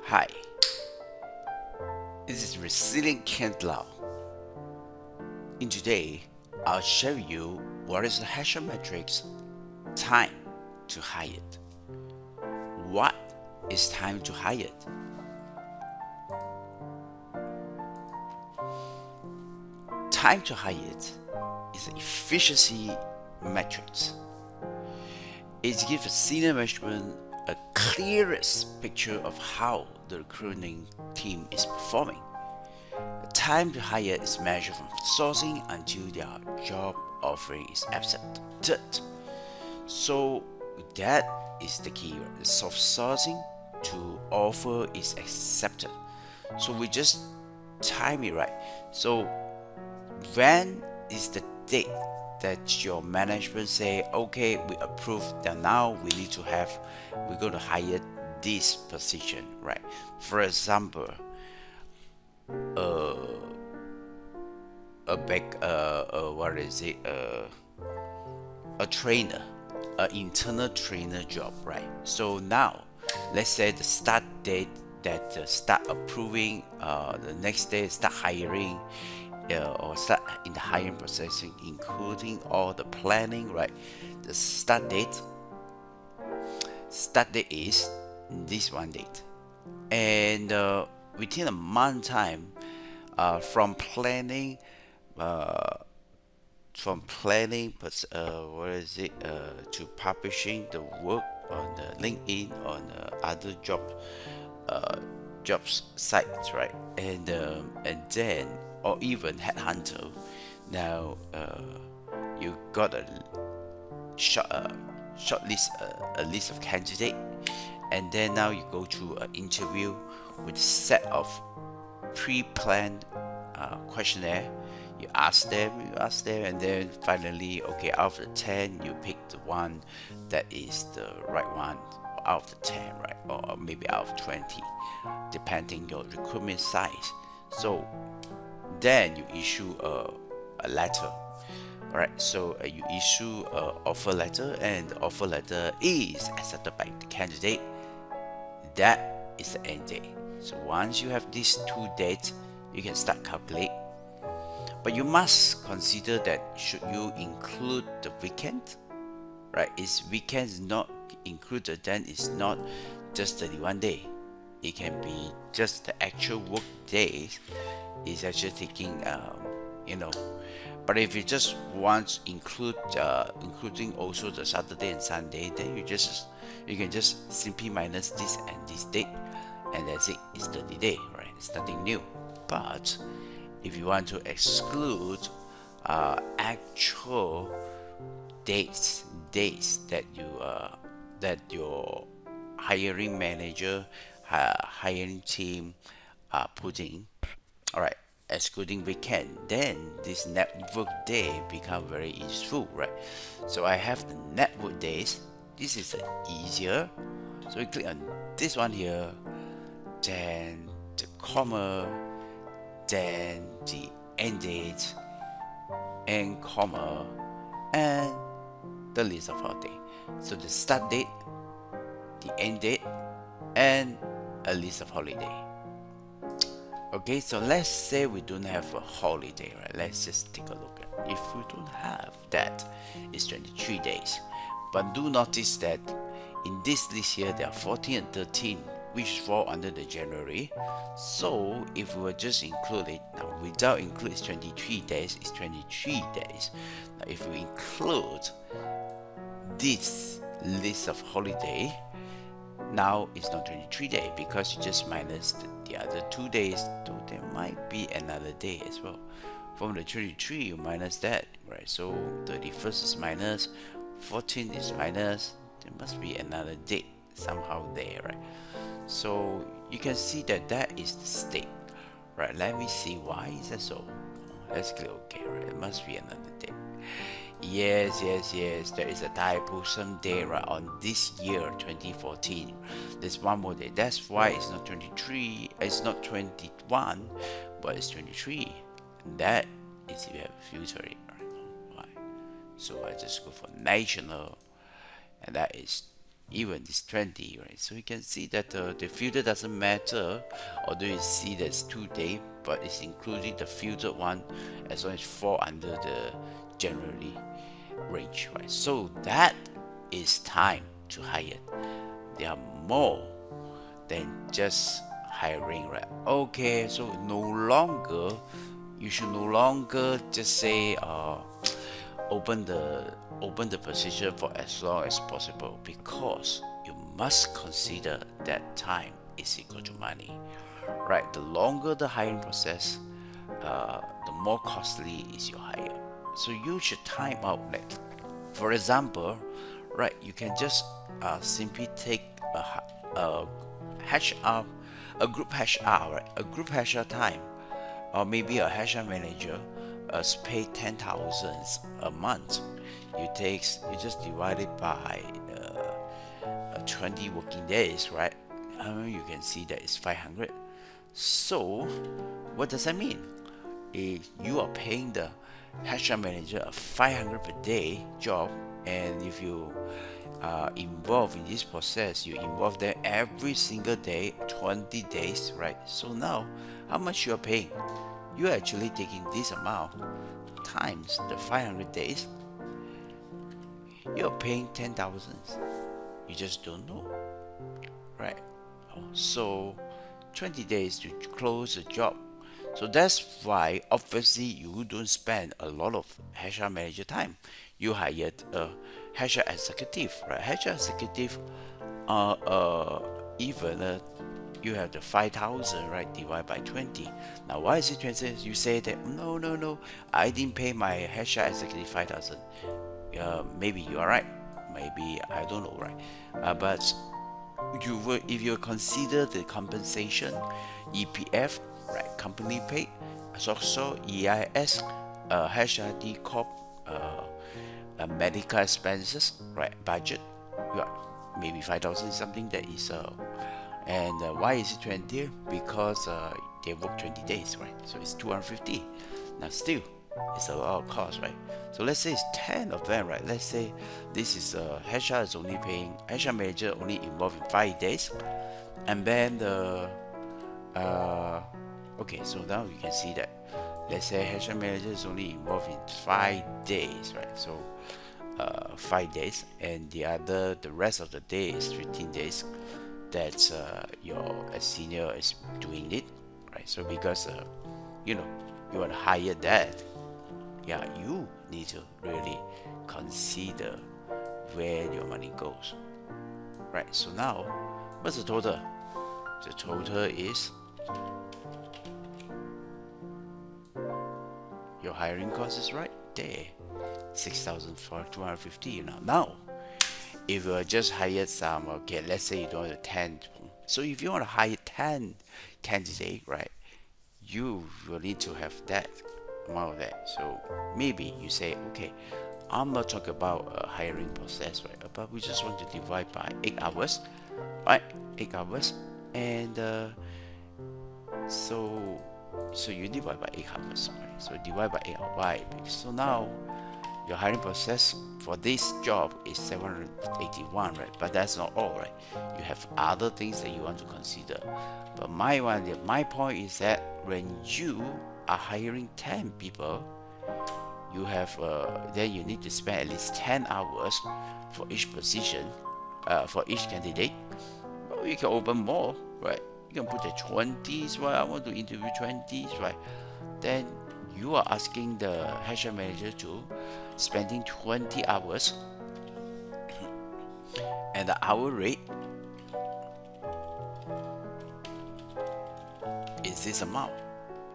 Hi, this is Resilient Kent Lau. In today, I'll show you what is the HR matrix time to hire it. What is time to hire it? Time to hire it is an efficiency matrix. It gives senior management a clearest picture of how the recruiting team is performing. The time to hire is measured from sourcing until their job offering is accepted. So that is the key. The soft sourcing to offer is accepted. So we just time it right. So when is the date that your management say, okay, we approve that now we're going to hire this position, right? For example, a trainer, an internal trainer job, right? So now let's say the start date that start approving, the next day start hiring, or start in the hiring process, including all the planning, right? The start date is this one date, and within a month time, from planning, uh, to publishing the work on the LinkedIn, on other uh, jobs sites, right? And then, or even headhunter. Now you got a short list, a list of candidates, and then now you go through an interview with a set of pre-planned questionnaire. You ask them, and then finally, okay, out of the 10, you pick the one that is the right one out of the 10, right? Or maybe out of 20, depending your recruitment size. So then you issue a letter. Alright, so you issue an offer letter, and the offer letter is accepted by the candidate. That is the end date. So once you have these two dates, you can start calculate. But you must consider that should you include the weekend, right? Is weekends not included, then it's not just 31 days. It can be just the actual work days is actually taking, But if you just want to including also the Saturday and Sunday, then you can just simply minus this and this date, and that's it. It's 30 days, right? It's nothing new. But if you want to exclude actual dates that your hiring manager, hiring team are putting, all right, excluding weekend, then this network day become very useful, right? So I have the network days. This is easier. So we click on this one here, then the comma, then the end date, and comma, and the list of holiday. So the start date, the end date, and a list of holiday. Okay, so let's say we don't have a holiday, right? Let's just take a look at. If we don't have that, it's 23 days. But do notice that in this list here, there are 14 and 13 which fall under the January. So if we were just include it, now without include it's 23 days, it's 23 days. Now if we include this list of holiday, now it's not 23 days because you just minus the other 2 days, so there might be another day as well. From the 23 you minus that, right? So 31st is minus, 14 is minus, there must be another date somehow there, right? So you can see that that is the state, right? Let me see why is that so. Let's click OK, right? It must be another date. Yes, there is a typo someday, right, on this year 2014. There's one more day. That's why it's not 23, it's not 21, but it's 23. And that is if you have a filter it, right? Why? So I just go for national, and that is even it's 20, right? So you can see that the filter doesn't matter, although you see there's 2 day, but it's including the filtered one as long as fall under the generally range, right? So that is time to hire. There are more than just hiring, right? Okay, so no longer, you should no longer just say open the position for as long as possible, because you must consider that time is equal to money, right? The longer the hiring process, the more costly is your hire. So you should time out, like for example, right? You can just simply take a HR, a group HR, right? A group HR time, or maybe a HR manager pay 10,000 a month. You just divide it by 20 working days, right? You can see that it's 500. So what does that mean? If you are paying the HR manager a 500 per day job, and if you are involved in this process, you involve them every single day, 20 days, right? So now, how much you are paying? You are actually taking this amount times the 500 days. You are paying 10,000. You just don't know, right? So 20 days to close a job. So that's why obviously you don't spend a lot of HR manager time. You hired a HR executive, right? HR executive, even you have the 5,000, right? Divided by 20. Now, why is it 20? You say that no, I didn't pay my HR executive 5,000. Maybe you are right. Maybe I don't know, right? But if you consider the compensation, EPF, right, company paid, also EIS, HRD Corp, medical expenses, right, budget, yeah, maybe 5,000 something that is, and why is it 20? Because they work 20 days, right? So it's 250. Now still, it's a lot of cost, right? So let's say it's 10 of them, right? Let's say this is HR is only paying, HR manager only involved in 5 days, and then the okay, so now you can see that, let's say HR manager is only involved in 5 days, right? So 5 days, and the rest of the day is 15 days that your senior is doing it, right? So because you know, you want to hire that, yeah, you need to really consider where your money goes, right? So now, what's the total? The total is your hiring cost is right there, 6,250. Now, if you just hired some, okay, let's say you don't have 10. So if you want to hire 10 candidates, right, you will need to have that amount of that. So maybe you say, okay, I'm not talking about a hiring process, right? But we just want to divide by 8 hours, right? 8 hours, and so you divide by 8 hours, right? So divide by 8 hours. Why? So now your hiring process for this job is 781, right? But that's not all, right? You have other things that you want to consider. But my point is that when you are hiring 10 people, you have then you need to spend at least 10 hours for each position, for each candidate. Well, you can open more, right? You can put the 20s, right? I want to interview 20s, right? Then you are asking the HR manager to spending 20 hours, and the hour rate is this amount,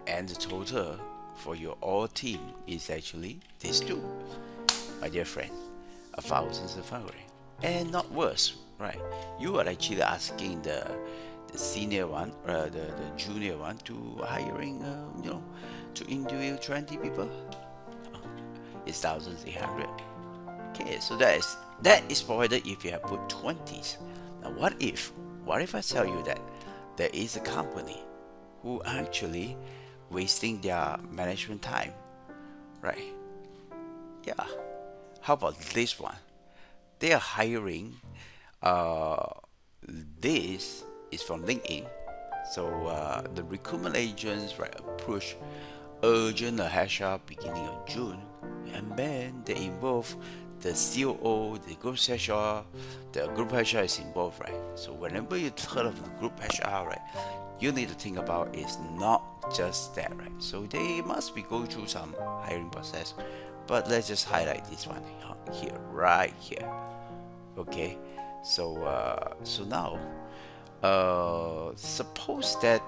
and the total for your all team is actually these two, my dear friend, 1,500, and not worse, right? You are actually asking the senior one, the junior one, to hiring, to interview 20 people. It's 1,800. Okay, so that is provided if you have put 20s. Now, what if I tell you that there is a company who actually wasting their management time, right? Yeah. How about this one? They are hiring Uh, this is from LinkedIn. So the recruitment agents right approach urgent HR beginning of June, and then they involve the COO, the group HR, the group HR is involved, right? So whenever you heard of the group HR, right, you need to think about it's not just that, right? So they must be going through some hiring process, but let's just highlight this one here, right here. Okay, so now, suppose that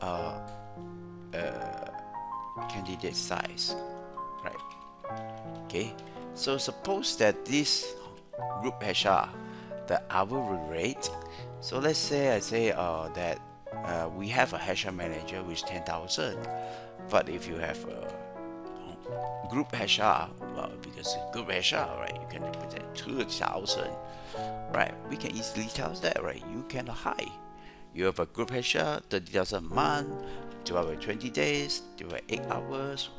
uh, candidate size, right? Okay, so suppose that this group HR, the hourly rate. So let's say I say that we have a HR manager with 10,000, but if you have a group HR, well, because group HR, right, you can represent 2,000, right? We can easily tell that, right? You can hire. You have a group HR, 30,000 a month, divided by 20 days, divided by 8 hours,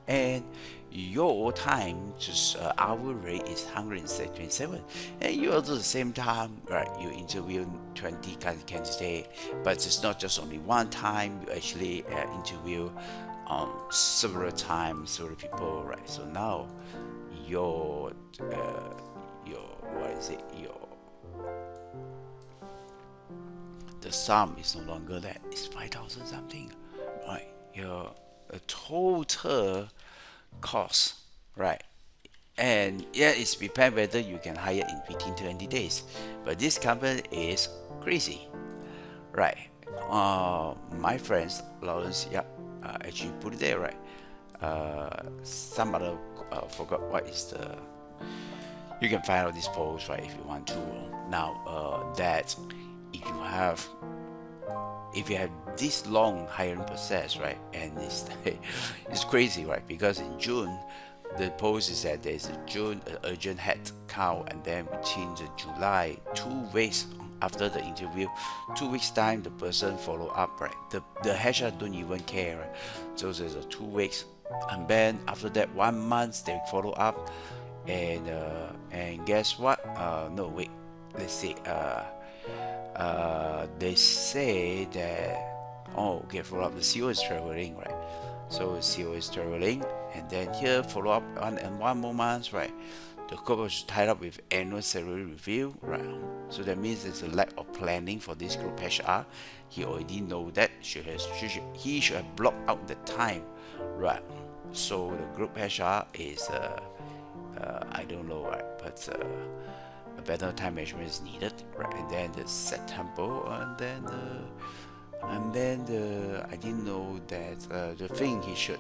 and your time to hour rate is 127, and you also at the same time, right, you interview 20 candidates, but it's not just only one time, you actually interview several times several people, right? So now your your what is it, your the sum is no longer that, it's 5,000 something, right? Your total cost, right? And yeah, it's depend whether you can hire in 15 to 20 days, but this company is crazy, right? My friends Lawrence, yeah, actually put it there, right? Some other forgot what is the, you can find out this post, right, if you want to. Now that if you have this long hiring process, right, and it's crazy, right, because in June the post is that there's a June urgent head count, and then between the July 2 weeks after the interview, 2 weeks time the person follow up, right, the HR don't even care, right? So there's a 2 weeks, and then after that 1 month they follow up, and guess what, no wait, let's see, they say that, oh, okay, follow up, the CEO is traveling, right? So the CEO is traveling, and then here follow up and 1 more month, right? The corporate is tied up with annual salary review, right? So that means there's a lack of planning for this group HR. He already know that he should have blocked out the time, right? So the group HR is I don't know, right? But a better time management is needed, right? And then the September, and then I didn't know that the thing he should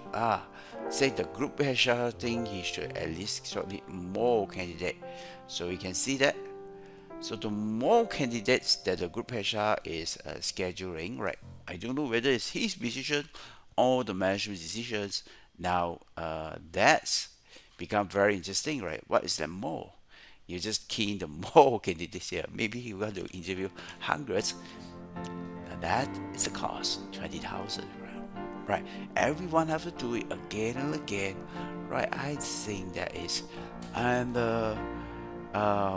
say the group HR thing, he should at least shortlist more candidate, so we can see that. So the more candidates that the group HR is scheduling, right? I don't know whether it's his decision or the management decisions. Now that's become very interesting, right? What is that more? You just key in the more candidates here. Maybe you want to interview hundreds, and that is a cost 20,000, right? Everyone have to do it again and again, right? I think that is, and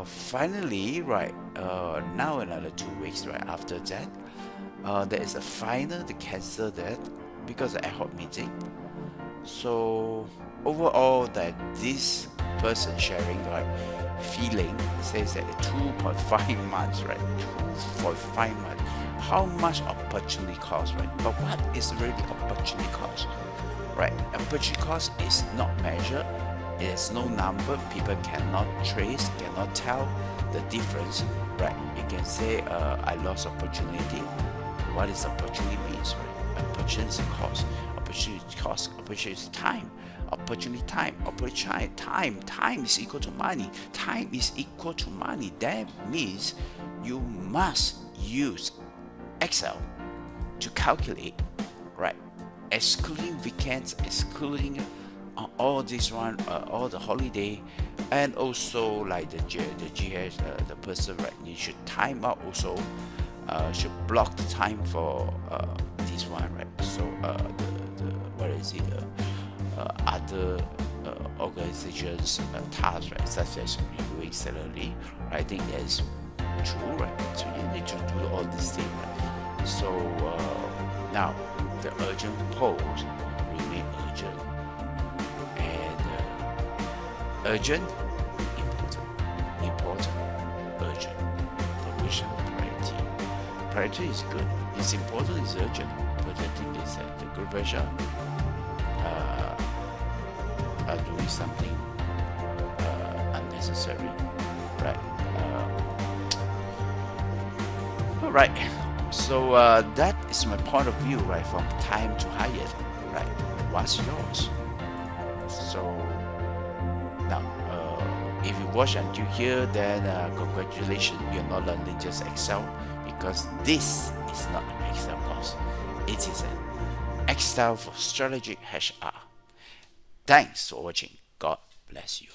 finally, right? Now another 2 weeks, right? After that, there is a final to cancel that because of ad hoc meeting. So overall, that this person sharing, right, feeling says that 2.5 months, right? 2.5 months. How much opportunity cost, right? But what is really opportunity cost, right? Opportunity cost is not measured. It is no number. People cannot trace, cannot tell the difference, right? You can say, I lost opportunity. What is opportunity means, right? Opportunity cost. Opportunity cost. Opportunity is time. Opportunity time. Opportunity time. Time is equal to money. Time is equal to money. That means you must use Excel to calculate, right? Excluding weekends, excluding all this one, all the holiday, and also like the GS, the person, right? You should time out also. Should block the time for this one, right? So the what is it? Other organizations tasks, right? Such as reviewing salary. I think that is true, right? So you need to do all these things, right? So now the urgent pose remain urgent, and urgent, important, important, urgent. Position priority. Priority is good. It's important. It's urgent. But I think is that the good version are doing something unnecessary, right? All right. So that is my point of view, right? From time to hire, right? What's yours? So now, if you watch until here, then congratulations, you're not learning just Excel, because this is not an Excel course. It is an Excel for strategic HR. Thanks for watching. God bless you.